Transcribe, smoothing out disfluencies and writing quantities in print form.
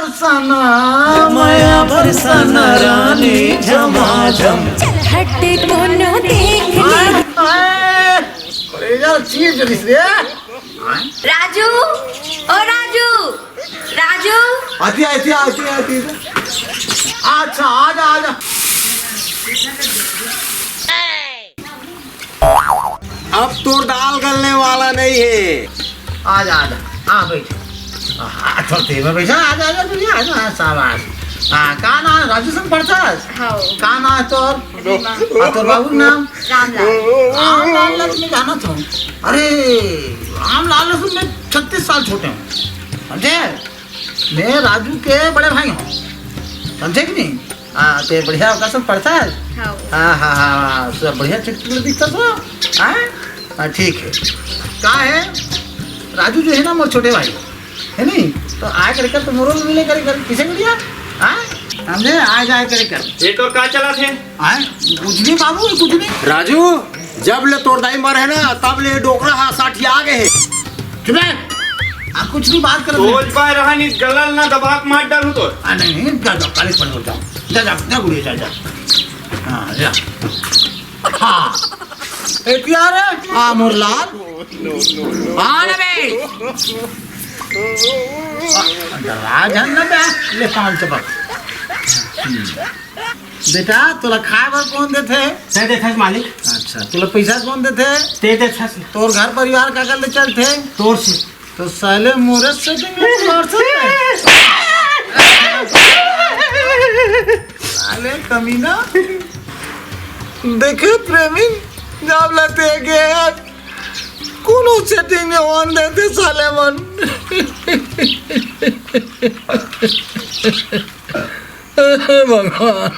बरसाना माया बरसाना रानी झमाझम। चल हट कोनो देख ले। यार चीज जलिस रे। राजू, ओ राजू, राजू। आती आती आती आती। अच्छा आजा आजा। अब तो दाल गलने वाला नहीं है। आजा आजा। हाँ बैठ। हाँ थोड़े में बैठा। आजा आजा तुझे आजा शाबाश। हाँ कहाँ ना राजू संग पढ़ता है? हाँ। कहाँ ना है तोर? तोर बाबू नाम? रामलाल लक्ष्मी जाना था। अरे रामलाल लक्ष्मी मैं 36 साल छोटे हूँ समझे। मैं राजू के बड़े भाई हूँ समझे कि नहीं। हाँ तो बढ़िया होगा सब पढ़ता है। हाँ हाँ हाँ सब बढ़िया चिट्ठी दिखता था। हाँ ठीक है। कहाँ है राजू जो है ना मोर छोटे भाई है नहीं तो आए कर तो मोरो मिले कर किसे बढ़िया। हाँ समझे आ जाए कर एक और का चला थे। कुछ नहीं बाबू कुछ नहीं। राजू जब ले तोर दाई मर है ना तब ले डोकरा हा साठी आ गए है। चुप आप कुछ नहीं बात कर सोच पाए रहा नहीं गलल ना दबाक मार डालू तो। नहीं जा जाओ कॉलेज पढ़ जाओ जा गुड़िया जा हाँ जा। हाँ प्यार है। हाँ मुरलाल हाँ ना बे राजन ना बे ले पान चपक। बेटा तुला खाए बार कौन देते? ते देथस मालिक। अच्छा तुला पैसा कौन देते? ते देथस तोर घर परिवार का कर ले चलते तोर से तो साले मोरे से साले कमीना देखे प्रेमी जब लेते गए कोनो सेटिंग में ऑन देते साले मन। भगवान